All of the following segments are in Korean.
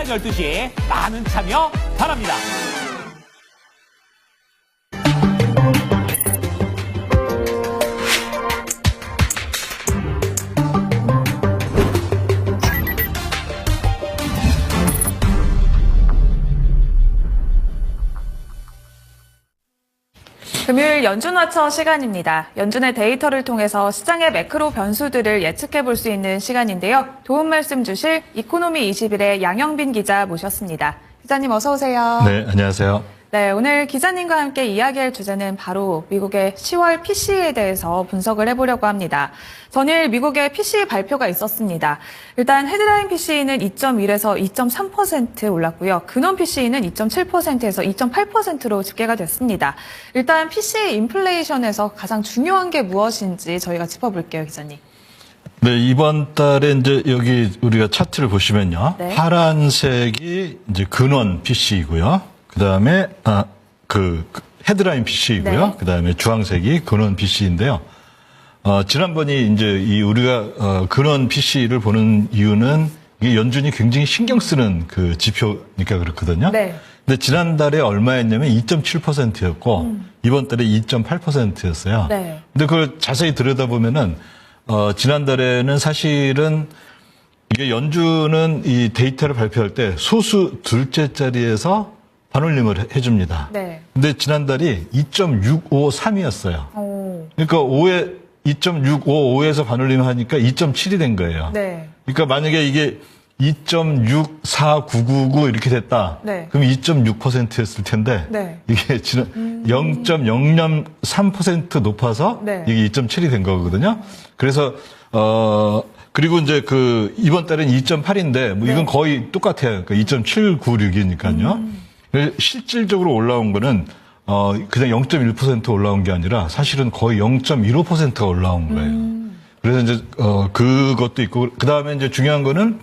12시에 많은 참여 바랍니다. 금요일 연준와처 시간입니다. 연준의 데이터를 통해서 시장의 매크로 변수들을 예측해 볼 수 있는 시간인데요. 도움 말씀 주실 이코노미 21의 양영빈 기자 모셨습니다. 기자님 어서 오세요. 네, 안녕하세요. 네, 오늘 기자님과 함께 이야기할 주제는 바로 미국의 10월 PC에 대해서 분석을 해보려고 합니다. 전일 미국의 PCE 발표가 있었습니다. 일단 헤드라인 PCE는 2.1에서 2.3% 올랐고요. 근원 PCE는 2.7%에서 2.8%로 집계가 됐습니다. 일단 PCE 인플레이션에서 가장 중요한 게 무엇인지 저희가 짚어볼게요, 기자님. 네, 이번 달에 이제 여기 우리가 차트를 보시면요. 네. 파란색이 이제 근원 PC이고요. 그다음에 헤드라인 PC이고요. 네. 그다음에 주황색이 근원 PC인데요. 지난번이 이제 이 우리가 근원 PC를 보는 이유는 이게 연준이 굉장히 신경 쓰는 그 지표니까 그렇거든요. 네. 근데 지난달에 얼마였냐면 2.7%였고 이번 달에 2.8%였어요. 네. 근데 그걸 자세히 들여다보면은 지난달에는 사실은 이게 연준은 이 데이터를 발표할 때 소수 둘째 자리에서 반올림을 해줍니다. 네. 근데 지난달이 2.653이었어요. 오. 그러니까 2.655에서 반올림 하니까 2.7이 된 거예요. 네. 그러니까 만약에 이게 2.64999 이렇게 됐다. 네. 그럼 2.6%였을 텐데 네. 이게 지난 0.003% 높아서 네. 이게 2.7이 된 거거든요. 그래서 그리고 이제 이번 달엔 2.8인데 뭐 이건 네. 거의 똑같아요. 그러니까 2.796이니까요. 실질적으로 올라온 거는 그냥 0.1% 올라온 게 아니라 사실은 거의 0.15%가 올라온 거예요. 그래서 이제 그것도 있고 그다음에 이제 중요한 거는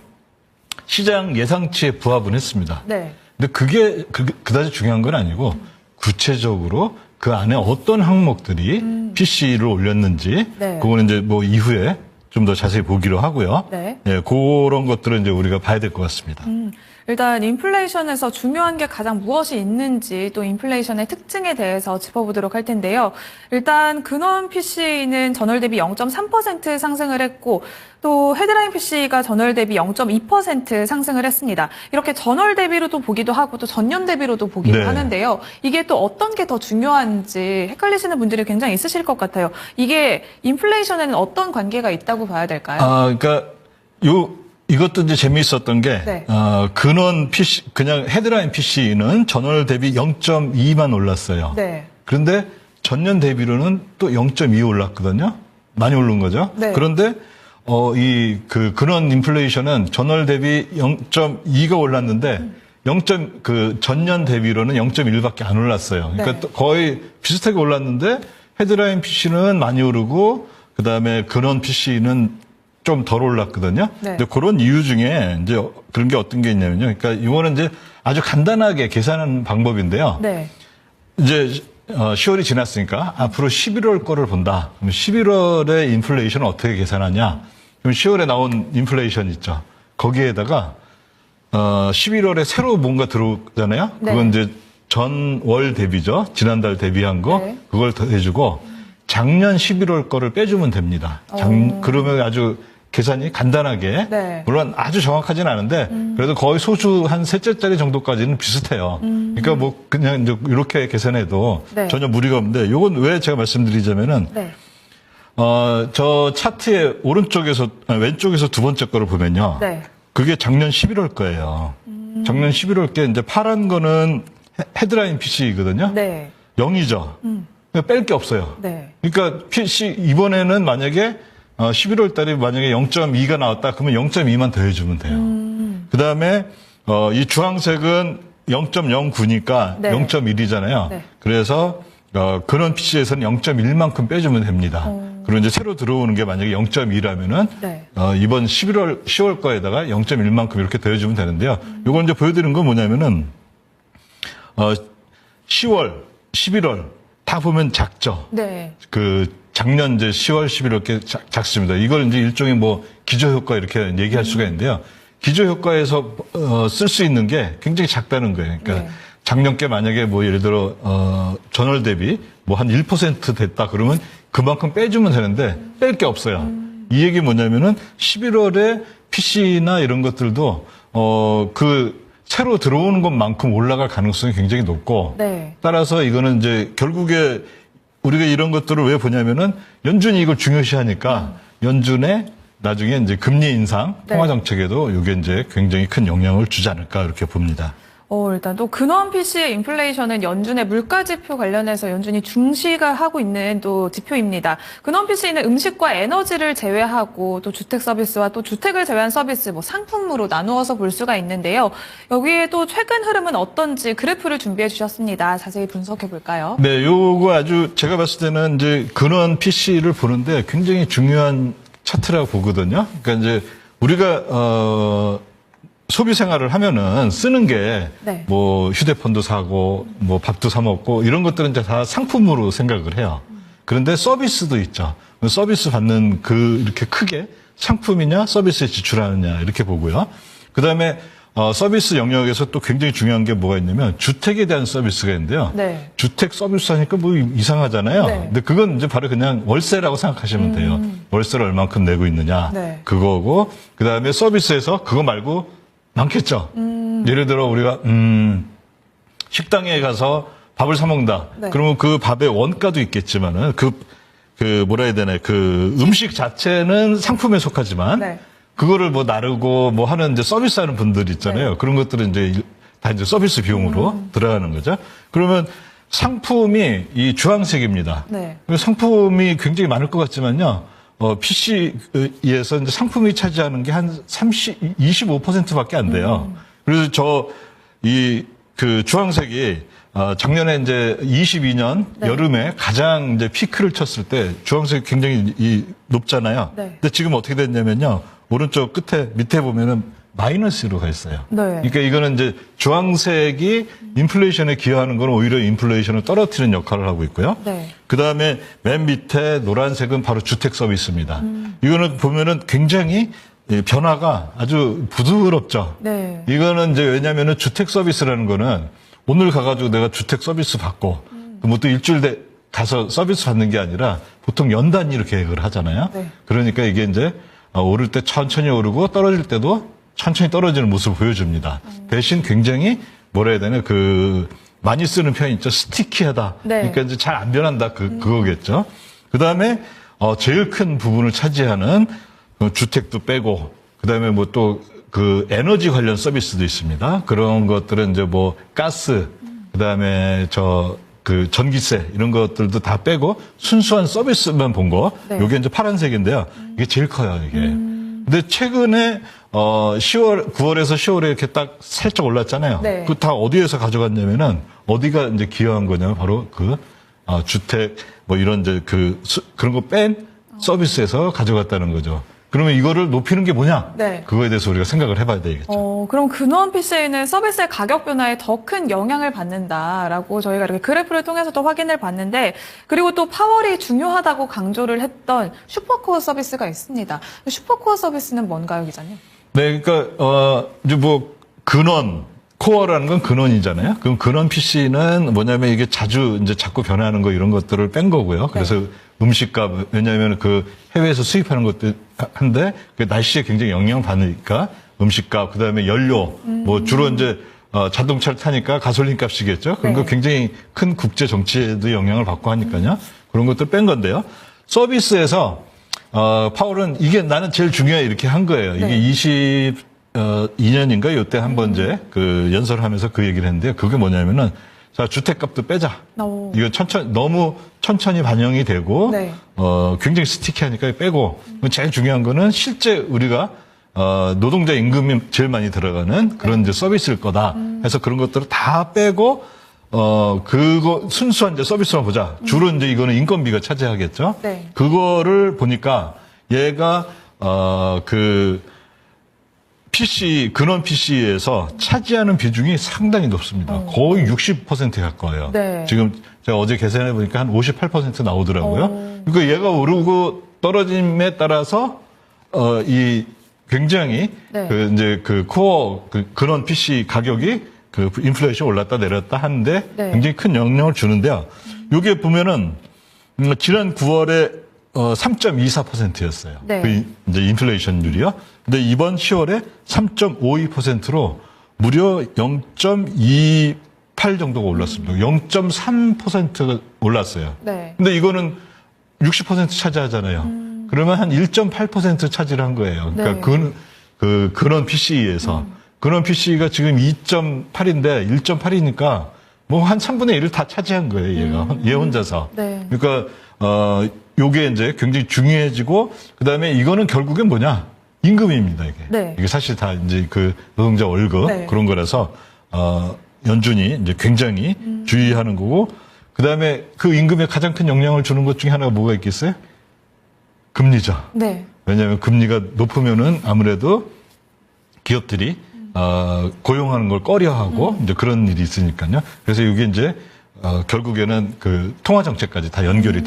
시장 예상치에 부합은 했습니다. 네. 근데 그게 그다지 중요한 건 아니고 구체적으로 그 안에 어떤 항목들이 PC를 올렸는지 네. 그거는 이제 뭐 이후에 좀 더 자세히 보기로 하고요. 네. 예, 그런 것들은 이제 우리가 봐야 될 것 같습니다. 일단 인플레이션에서 중요한 게 가장 무엇이 있는지 또 인플레이션의 특징에 대해서 짚어보도록 할 텐데요. 일단 근원 PC는 전월 대비 0.3% 상승을 했고 또 헤드라인 PC가 전월 대비 0.2% 상승을 했습니다. 이렇게 전월 대비로도 보기도 하고 또 전년 대비로도 보기도 네. 하는데요. 이게 또 어떤 게 더 중요한지 헷갈리시는 분들이 굉장히 있으실 것 같아요. 이게 인플레이션에는 어떤 관계가 있다고 봐야 될까요? 그러니까 이것도 이제 재미있었던 게, 네. 근원 PC, 그냥 헤드라인 PC는 전월 대비 0.2만 올랐어요. 네. 그런데 전년 대비로는 또 0.2 올랐거든요. 많이 오른 거죠. 네. 그런데, 근원 인플레이션은 전월 대비 0.2가 올랐는데, 전년 대비로는 0.1밖에 안 올랐어요. 그러니까 네. 또 거의 비슷하게 올랐는데, 헤드라인 PC는 많이 오르고, 그 다음에 근원 PC는 좀 덜 올랐거든요. 네. 근데 그런 이유 중에 이제 그런 게 어떤 게 있냐면요. 그러니까 이거는 이제 아주 간단하게 계산하는 방법인데요. 네. 이제 10월이 지났으니까 앞으로 11월 거를 본다. 그럼 11월의 인플레이션을 어떻게 계산하냐? 그럼 10월에 나온 인플레이션 있죠. 거기에다가 11월에 새로 뭔가 들어오잖아요. 네. 그건 이제 전월 대비죠. 지난달 대비한 거 네. 그걸 더해주고 작년 11월 거를 빼주면 됩니다. 그러면 아주 계산이 간단하게 네. 물론 아주 정확하진 않은데 그래도 거의 소수 한 셋째 자리 정도까지는 비슷해요. 그러니까 뭐 그냥 이제 이렇게 계산해도 네. 전혀 무리가 없는데 이건 왜 제가 말씀드리자면은 네. 저 차트의 왼쪽에서 두 번째 거를 보면요. 네. 그게 작년 11월 거예요. 작년 11월 게 이제 파란 거는 헤드라인 PC거든요. 네. 0이죠. 뺄 게 없어요. 네. 그러니까 PC 이번에는 만약에 11월 달에 만약에 0.2가 나왔다 그러면 0.2만 더해주면 돼요. 그 다음에 이 주황색은 0.09니까 네. 0.1이잖아요. 네. 그래서 근원 PC에서는 0.1만큼 빼주면 됩니다. 그리고 이제 새로 들어오는 게 만약에 0.2라면은 네. 이번 10월 거에다가 0.1만큼 이렇게 더해주면 되는데요. 요걸 이제 보여드리는 건 뭐냐면은 10월, 11월 다 보면 작죠. 네. 작년 이제 10월, 11월 이렇게 작습니다. 이걸 이제 일종의 뭐 기저효과 이렇게 얘기할 수가 있는데요. 기저 효과에서 쓸 수 있는 게 굉장히 작다는 거예요. 그러니까 네. 작년께 만약에 뭐 예를 들어 전월 대비 뭐 한 1% 됐다 그러면 그만큼 빼주면 되는데 뺄 게 없어요. 이 얘기 뭐냐면은 11월에 PC나 이런 것들도 그 새로 들어오는 것만큼 올라갈 가능성이 굉장히 높고 네. 따라서 이거는 이제 결국에 우리가 이런 것들을 왜 보냐면은 연준이 이걸 중요시하니까 연준의 나중에 이제 금리 인상, 네. 통화 정책에도 이게 이제 굉장히 큰 영향을 주지 않을까 이렇게 봅니다. 일단 또 근원 PC의 인플레이션은 연준의 물가 지표 관련해서 연준이 중시가 하고 있는 또 지표입니다. 근원 PC는 음식과 에너지를 제외하고 또 주택 서비스와 또 주택을 제외한 서비스, 뭐 상품으로 나누어서 볼 수가 있는데요. 여기에 또 최근 흐름은 어떤지 그래프를 준비해 주셨습니다. 자세히 분석해 볼까요? 네, 요거 아주 제가 봤을 때는 이제 근원 PC를 보는데 굉장히 중요한 차트라고 보거든요. 그러니까 이제 우리가 소비 생활을 하면은 쓰는 게 네. 뭐 휴대폰도 사고 뭐 밥도 사 먹고 이런 것들은 이제 다 상품으로 생각을 해요. 그런데 서비스도 있죠. 서비스 받는 그 이렇게 크게 상품이냐 서비스에 지출하느냐 이렇게 보고요. 그다음에 서비스 영역에서 또 굉장히 중요한 게 뭐가 있냐면 주택에 대한 서비스가 있는데요. 네. 주택 서비스 하니까 뭐 이상하잖아요. 네. 근데 그건 이제 바로 그냥 월세라고 생각하시면 돼요. 월세를 얼만큼 내고 있느냐 네. 그거고 그다음에 서비스에서 그거 말고 많겠죠. 예를 들어 우리가 식당에 가서 밥을 사 먹는다. 네. 그러면 그 밥의 원가도 있겠지만은 그 뭐라 해야 되나 그 음식 자체는 상품에 속하지만 네. 그거를 뭐 나르고 뭐 하는 이제 서비스 하는 분들 있잖아요. 네. 그런 것들은 이제 다 이제 서비스 비용으로 들어가는 거죠. 그러면 상품이 이 주황색입니다. 네. 상품이 굉장히 많을 것 같지만요. PC에서 이제 상품이 차지하는 게 한 25%밖에 안 돼요. 그래서 그 주황색이 작년에 이제 22년 네. 여름에 가장 이제 피크를 쳤을 때 주황색이 굉장히 높잖아요. 네. 근데 지금 어떻게 됐냐면요. 오른쪽 끝에 밑에 보면은 마이너스로 가 있어요. 네. 그러니까 이거는 이제 주황색이 인플레이션에 기여하는 건 오히려 인플레이션을 떨어뜨리는 역할을 하고 있고요. 네. 그 다음에 맨 밑에 노란색은 바로 주택 서비스입니다. 이거는 보면은 굉장히 변화가 아주 부드럽죠. 네. 이거는 이제 왜냐면은 주택 서비스라는 거는 오늘 가가지고 내가 주택 서비스 받고 뭐 또 일주일 가서 서비스 받는 게 아니라 보통 연 단위로 계획을 하잖아요. 네. 그러니까 이게 이제 오를 때 천천히 오르고 떨어질 때도 천천히 떨어지는 모습을 보여줍니다. 대신 굉장히 뭐라 해야 되나 많이 쓰는 표현 있죠. 스티키하다. 네. 그러니까 이제 잘 안 변한다. 그거겠죠. 그 다음에 제일 큰 부분을 차지하는 주택도 빼고 그 다음에 뭐 또 그 에너지 관련 서비스도 있습니다. 그런 것들은 이제 뭐 가스 그 다음에 그 전기세 이런 것들도 다 빼고 순수한 서비스만 본 거. 네. 요게 이제 파란색인데요. 이게 제일 커요. 이게. 근데 최근에 9월에서 10월에 이렇게 딱 살짝 올랐잖아요. 네. 그 다 어디에서 가져갔냐면은 어디가 이제 기여한 거냐면 바로 주택 뭐 이런 이제 그런 거 뺀 서비스에서 가져갔다는 거죠. 그러면 이거를 높이는 게 뭐냐? 네. 그거에 대해서 우리가 생각을 해봐야 되겠죠. 그럼 근원 PC는 서비스의 가격 변화에 더 큰 영향을 받는다라고 저희가 이렇게 그래프를 통해서도 확인을 봤는데, 그리고 또 파월이 중요하다고 강조를 했던 슈퍼코어 서비스가 있습니다. 슈퍼코어 서비스는 뭔가요, 기자님? 네, 그러니까 이제 뭐 코어라는 건 근원이잖아요. 그럼 근원 PC는 뭐냐면 이게 자꾸 변하는 거 이런 것들을 뺀 거고요. 그래서 음식값, 왜냐하면 해외에서 수입하는 것도 한데 날씨에 굉장히 영향을 받으니까 음식값, 그 다음에 연료, 뭐 주로 이제 자동차를 타니까 가솔린 값이겠죠. 그런 거 네. 굉장히 큰 국제 정치에도 영향을 받고 하니까요. 그런 것들 뺀 건데요. 서비스에서 파월은 이게 나는 제일 중요해 이렇게 한 거예요. 네. 이게 22년인가 요때 한번 이제 연설하면서 그 얘기를 했는데요. 그게 뭐냐면은 자, 주택값도 빼자. 이거 너무 천천히 반영이 되고 네. 굉장히 스티키하니까 빼고 제일 중요한 거는 실제 우리가 노동자 임금이 제일 많이 들어가는 그런 이제 서비스일 거다. 해서 그런 것들을 다 빼고 그거 순수한 이제 서비스만 보자. 주로 이제 이거는 인건비가 차지하겠죠. 네. 그거를 보니까 얘가 근원 PC에서 차지하는 비중이 상당히 높습니다. 거의 60%에 가까워요. 네. 지금 제가 어제 계산해 보니까 한 58% 나오더라고요. 그러니까 얘가 오르고 떨어짐에 따라서 이 굉장히 네. 이제 코어 근원 PC 가격이 인플레이션 올랐다 내렸다 하는데 네. 굉장히 큰 영향을 주는데요. 요게 보면은 지난 9월에 3.24%였어요. 네. 이제 인플레이션율이요. 근데 이번 10월에 3.52%로 무려 0.28 정도가 올랐습니다. 0.3%가 올랐어요. 네. 근데 이거는 60% 차지하잖아요. 그러면 한 1.8% 차지를 한 거예요. 그러니까 네. 근원 PCE에서. 근원 PCE가 지금 2.8인데 1.8이니까 뭐 한 3분의 1을 다 차지한 거예요, 얘가. 얘 혼자서. 네. 그러니까, 요게 이제 굉장히 중요해지고, 그 다음에 이거는 결국엔 뭐냐? 임금입니다, 이게. 네. 이게 사실 다 이제 노동자 월급 네. 그런 거라서, 연준이 이제 굉장히 주의하는 거고, 그 다음에 그 임금에 가장 큰 영향을 주는 것 중에 하나가 뭐가 있겠어요? 금리죠. 네. 왜냐하면 금리가 높으면은 아무래도 기업들이 고용하는 걸 꺼려하고 이제 그런 일이 있으니까요. 그래서 이게 이제 결국에는 통화 정책까지 다 연결이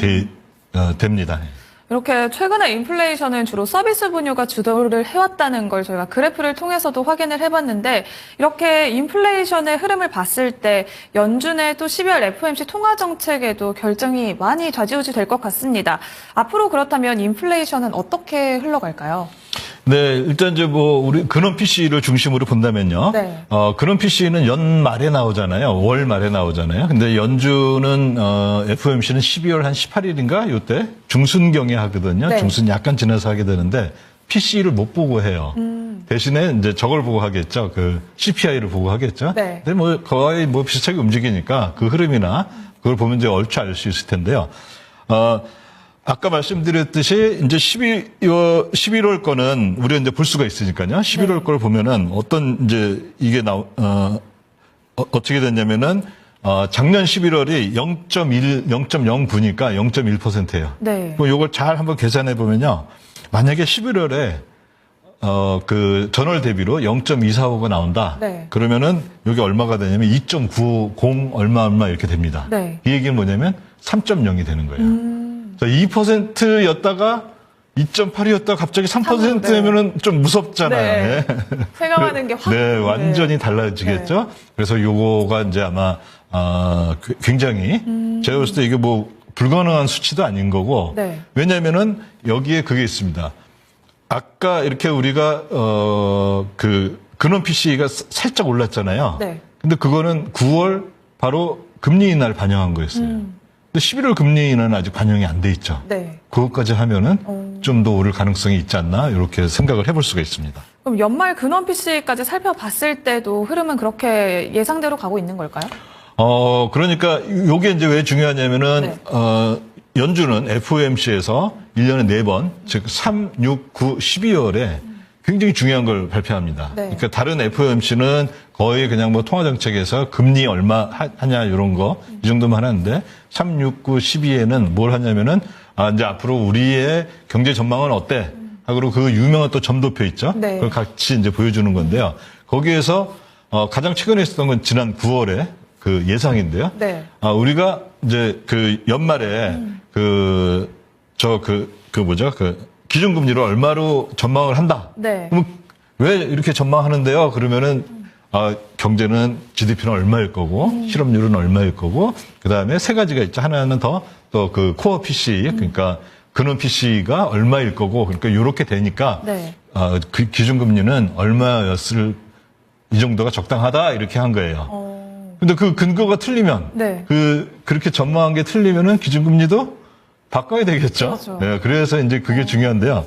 됩니다. 이렇게 최근에 인플레이션은 주로 서비스 분야가 주도를 해왔다는 걸 저희가 그래프를 통해서도 확인을 해봤는데 이렇게 인플레이션의 흐름을 봤을 때 연준의 또 12월 FOMC 통화 정책에도 결정이 많이 좌지우지 될 것 같습니다. 앞으로 그렇다면 인플레이션은 어떻게 흘러갈까요? 네, 일단 이제 우리 근원 PC를 중심으로 본다면요. 네. 근원 PC는 연말에 나오잖아요. 월 말에 나오잖아요. 근데 연준은 FOMC는 12월 한 18일인가 요때 중순경에 하거든요. 네. 중순 약간 지나서 하게 되는데 PC를 못 보고 해요. 대신에 이제 저걸 보고 하겠죠. CPI를 보고 하겠죠. 네. 근데 거의 비슷하게 움직이니까 그 흐름이나 그걸 보면 이제 얼추 알 수 있을 텐데요. 아까 말씀드렸듯이 이제 11월 거는 우리가 이제 볼 수가 있으니까요. 11월 네. 걸 보면은 어떤 이제 이게 어떻게 됐냐면은 작년 11월이 0.09니까 0.1%예요. 네. 그럼 요걸 잘 한번 계산해 보면요. 만약에 11월에 전월 대비로 0.245가 나온다. 네. 그러면은 여기 얼마가 되냐면 2.90 얼마 이렇게 됩니다. 네. 이 얘기는 뭐냐면 3.0이 되는 거예요. 2%였다가 2.8이었다가 갑자기 3%면은 좀 무섭잖아요. 네. 생각하는 게 확. 네, 완전히 달라지겠죠. 그래서 요거가 이제 아마 굉장히 제가 봤을 때 이게 불가능한 수치도 아닌 거고. 네. 왜냐면은 여기에 그게 있습니다. 아까 이렇게 우리가 근원 PC가 살짝 올랐잖아요. 네. 근데 그거는 9월 바로 금리 인하를 반영한 거였어요. 근데 11월 금리 인하는 아직 반영이 안 돼 있죠. 네. 그것까지 하면은 좀 더 오를 가능성이 있지 않나 이렇게 생각을 해볼 수가 있습니다. 그럼 연말 근원 PC까지 살펴봤을 때도 흐름은 그렇게 예상대로 가고 있는 걸까요? 그러니까 요게 이제 왜 중요하냐면은 네. 연준은 FOMC에서 1년에 4번, 즉 3, 6, 9, 12월에 굉장히 중요한 걸 발표합니다. 네. 그러니까 다른 FOMC는 거의 그냥 통화 정책에서 금리 얼마 하냐 이런 거 이 정도만 하는데 3, 6, 9, 12에는 뭘 하냐면은 이제 앞으로 우리의 경제 전망은 어때? 하고 그 유명한 또 점도표 있죠. 네. 그걸 같이 이제 보여주는 건데요. 거기에서 가장 최근에 있었던 건 지난 9월에 예상인데요. 네. 우리가 이제 연말에 기준금리를 얼마로 전망을 한다. 네. 그럼 왜 이렇게 전망하는데요? 그러면은 경제는 GDP는 얼마일 거고 실업률은 얼마일 거고 그다음에 세 가지가 있죠. 하나는 또 코어 PC 그러니까 근원 PC가 얼마일 거고 그러니까 이렇게 되니까 네. 그 기준금리는 얼마였을 이 정도가 적당하다 이렇게 한 거예요. 근데 그 근거가 틀리면 네. 그렇게 전망한 게 틀리면은 기준금리도 바꿔야 되겠죠. 그렇죠. 네, 그래서 이제 그게 중요한데요.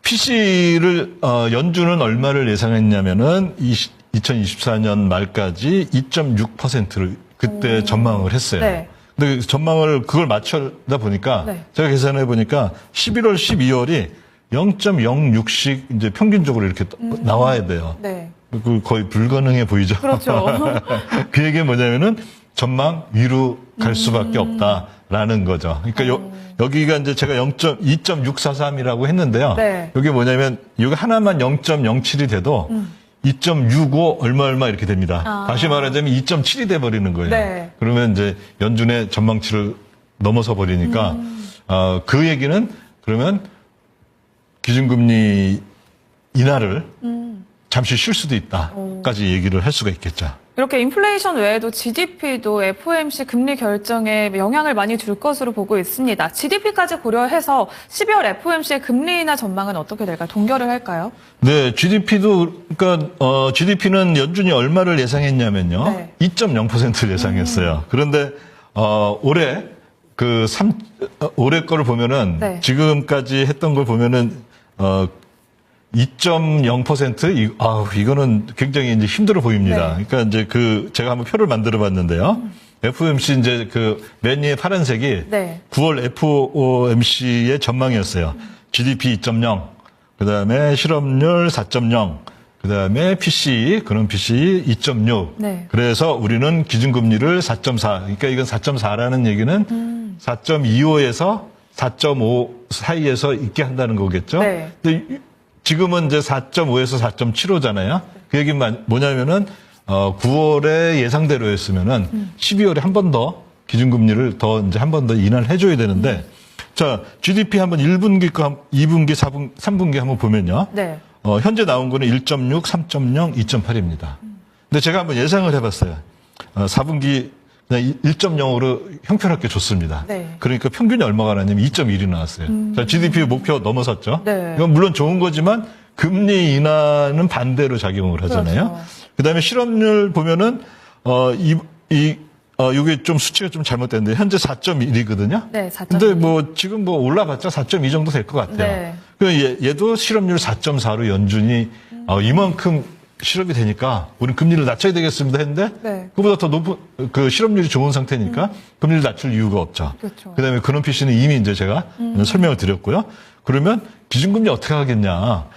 PC를 연준은 얼마를 예상했냐면은 2024년 말까지 2.6%를 그때 전망을 했어요. 네. 근데 전망을 그걸 맞추다 보니까 네. 제가 계산해 보니까 11월, 12월이 0.06씩 이제 평균적으로 이렇게 나와야 돼요. 네. 거의 불가능해 보이죠. 그렇죠. 그 얘기는 뭐냐면은 전망 위로 갈 수밖에 없다라는 거죠. 그러니까 여기가 이제 제가 2.643이라고 했는데요. 네. 여기 뭐냐면 여기 하나만 0.07이 돼도 2.65 얼마 이렇게 됩니다. 다시 말하자면 2.7이 돼 버리는 거예요. 네. 그러면 이제 연준의 전망치를 넘어서 버리니까 그 얘기는 그러면 기준금리 인하를 잠시 쉴 수도 있다까지 얘기를 할 수가 있겠죠. 이렇게 인플레이션 외에도 GDP도 FOMC 금리 결정에 영향을 많이 줄 것으로 보고 있습니다. GDP까지 고려해서 12월 FOMC의 금리 인하 전망은 어떻게 될까요? 동결을 할까요? 네, GDP도 그러니까 GDP는 연준이 얼마를 예상했냐면요, 네. 2.0%를 예상했어요. 그런데 올해 올해 거를 보면은 네. 지금까지 했던 걸 보면은 2.0% 이거는 굉장히 이제 힘들어 보입니다. 네. 그러니까 이제 제가 한번 표를 만들어 봤는데요. FOMC 이제 맨 위에 파란색이 네. 9월 FOMC의 전망이었어요. GDP 2.0, 그다음에 실업률 4.0, 그다음에 PCE, 그런 PCE 2.6. 네. 그래서 우리는 기준금리를 4.4. 그러니까 이건 4.4라는 얘기는 4.25에서 4.5 사이에서 있게 한다는 거겠죠. 네. 근데 지금은 이제 4.5에서 4.75잖아요. 그 얘기는 뭐냐면은 9월에 예상대로였으면은 12월에 한 번 더 기준금리를 이제 한 번 더 인하를 해줘야 되는데, 자, GDP 한번 1분기, 2분기, 3분기 한번 보면요. 네. 현재 나온 거는 1.6, 3.0, 2.8입니다. 근데 제가 한번 예상을 해봤어요. 4분기 그냥 1.0으로 형편없게 줬습니다. 네. 그러니까 평균이 얼마가 나냐면 2.1이 나왔어요. 자, GDP 목표 넘어섰죠. 네. 이건 물론 좋은 거지만 금리 인하는 반대로 작용을 하잖아요. 그렇죠. 그다음에 실업률 보면은 이게 좀 수치가 좀 잘못됐는데 현재 4.1이거든요. 네, 4.1. 근데 지금 올라봤자 4.2 정도 될 것 같아요. 네. 얘도 실업률 4.4로 연준이 이만큼 실업이 되니까 우리는 금리를 낮춰야 되겠습니다 했는데, 네. 그보다 더 높은 실업률이 좋은 상태니까 금리를 낮출 이유가 없죠. 그렇죠. 그다음에 그런 PC는 이미 이제 제가 설명을 드렸고요. 그러면 기준금리 어떻게 하겠냐?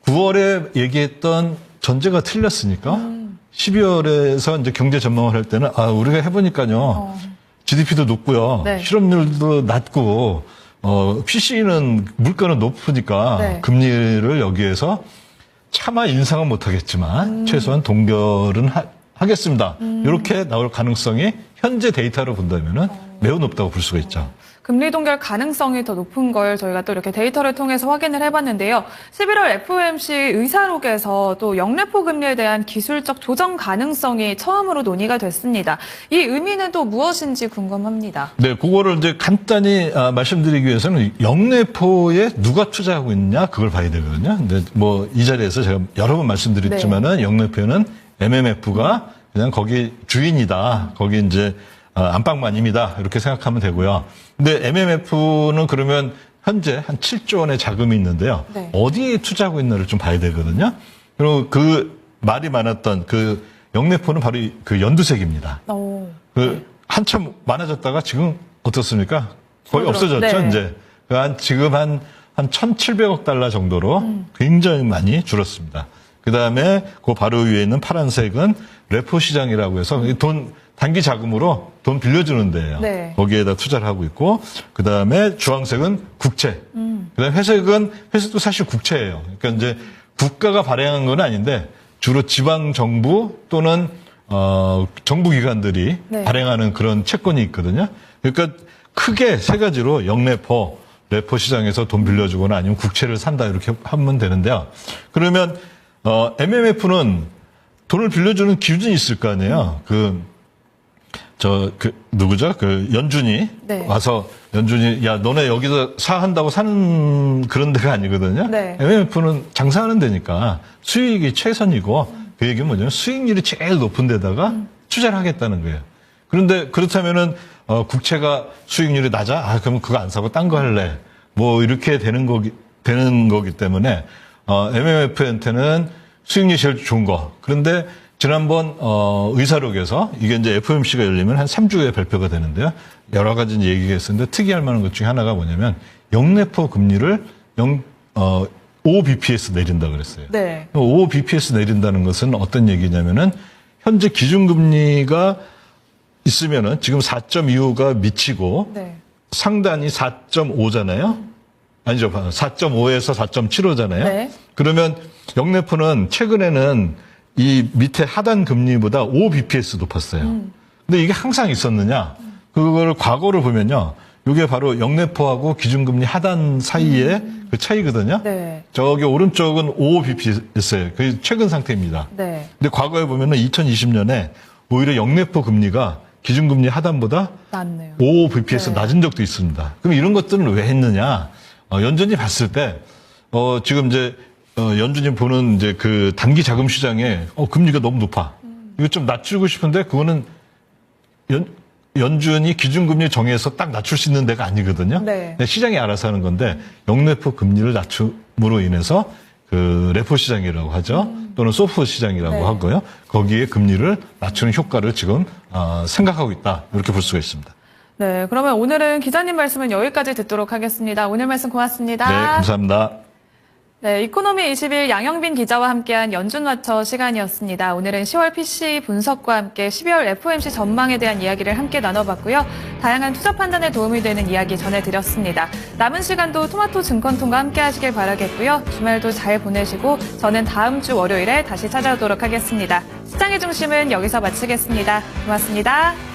9월에 얘기했던 전제가 틀렸으니까 12월에서 이제 경제 전망을 할 때는 우리가 해보니까요, GDP도 높고요, 네. 실업률도 낮고 PC는 물가는 높으니까 네. 금리를 여기에서 차마 인상은 못하겠지만 최소한 동결은 하겠습니다. 이렇게 나올 가능성이 현재 데이터로 본다면은 매우 높다고 볼 수가 있죠. 금리 동결 가능성이 더 높은 걸 저희가 또 이렇게 데이터를 통해서 확인을 해봤는데요. 11월 FOMC 의사록에서 또 영래포 금리에 대한 기술적 조정 가능성이 처음으로 논의가 됐습니다. 이 의미는 또 무엇인지 궁금합니다. 네, 그거를 이제 간단히 말씀드리기 위해서는 영래포에 누가 투자하고 있느냐 그걸 봐야 되거든요. 근데 이 자리에서 제가 여러 번 말씀드렸지만은 영래포는 MMF가 그냥 거기 주인이다. 거기 이제 안방만입니다. 이렇게 생각하면 되고요. 근데 MMF는 그러면 현재 한 7조 원의 자금이 있는데요. 네. 어디에 투자하고 있나를 좀 봐야 되거든요. 그리고 말이 많았던 영래포는 바로 연두색입니다. 한참 많아졌다가 지금 어떻습니까? 거의 없어졌죠, 네. 이제. 지금 한 1,700억 달러 정도로 굉장히 많이 줄었습니다. 그 다음에 그 바로 위에 있는 파란색은 레포 시장이라고 해서 단기 자금으로 돈 빌려주는 데예요. 네. 거기에다 투자를 하고 있고, 그 다음에 주황색은 국채. 그 다음에 회색도 사실 국채예요. 그러니까 이제 국가가 발행한 건 아닌데 주로 지방 정부 또는 정부 기관들이 네. 발행하는 그런 채권이 있거든요. 그러니까 크게 세 가지로 영래포, 레포 시장에서 돈 빌려주거나 아니면 국채를 산다 이렇게 하면 되는데요. 그러면 MMF는 돈을 빌려주는 기준이 있을 거 아니에요. 누구죠? 연준이 네. 와서 야, 너네 여기서 사한다고 사는 그런 데가 아니거든요. 네. MMF는 장사하는 데니까 수익이 최선이고 그 얘기는 뭐냐면 수익률이 제일 높은 데다가 투자를 하겠다는 거예요. 그런데 그렇다면은 국채가 수익률이 낮아? 그러면 그거 안 사고 딴 거 할래. 이렇게 되는 거기 때문에 MMF한테는 수익률이 제일 좋은 거. 그런데 지난번 의사록에서 이게 이제 FOMC가 열리면 한 3주 후에 발표가 되는데요. 여러 가지 얘기가 있었는데 특이할 만한 것 중에 하나가 뭐냐면 영래포 금리를 5bps 내린다 그랬어요. 네. 5bps 내린다는 것은 어떤 얘기냐면은 현재 기준금리가 있으면은 지금 4.25가 미치고 네. 상단이 4.5잖아요. 아니죠. 4.5에서 4.75잖아요. 네. 그러면 영래포는 최근에는 이 밑에 하단 금리보다 5bps 높았어요. 근데 이게 항상 있었느냐? 그걸 과거를 보면요. 이게 바로 영래포하고 기준금리 하단 사이의 그 차이거든요. 네. 저기 오른쪽은 55bp였어요. 그게 최근 상태입니다. 네. 근데 과거에 보면은 2020년에 오히려 영래포 금리가 기준금리 하단보다 낮네요. 55bp에서 네. 낮은 적도 있습니다. 그럼 이런 것들은 왜 했느냐? 연준이 봤을 때, 지금 이제, 연준이 보는 이제 그 단기 자금 시장에, 금리가 너무 높아. 이거 좀 낮추고 싶은데, 그거는 연준이 기준금리 정해서 딱 낮출 수 있는 데가 아니거든요. 네. 시장이 알아서 하는 건데, 영래포 금리를 낮춤으로 인해서 그 레포 시장이라고 하죠. 또는 소프 시장이라고 네. 하고요. 거기에 금리를 낮추는 효과를 지금 생각하고 있다. 이렇게 볼 수가 있습니다. 네, 그러면 오늘은 기자님 말씀은 여기까지 듣도록 하겠습니다. 오늘 말씀 고맙습니다. 네, 감사합니다. 네, 이코노미 21 양영빈 기자와 함께한 연준와처 시간이었습니다. 오늘은 10월 PC 분석과 함께 12월 FOMC 전망에 대한 이야기를 함께 나눠봤고요. 다양한 투자 판단에 도움이 되는 이야기 전해드렸습니다. 남은 시간도 토마토 증권통과 함께 하시길 바라겠고요. 주말도 잘 보내시고 저는 다음 주 월요일에 다시 찾아오도록 하겠습니다. 시장의 중심은 여기서 마치겠습니다. 고맙습니다.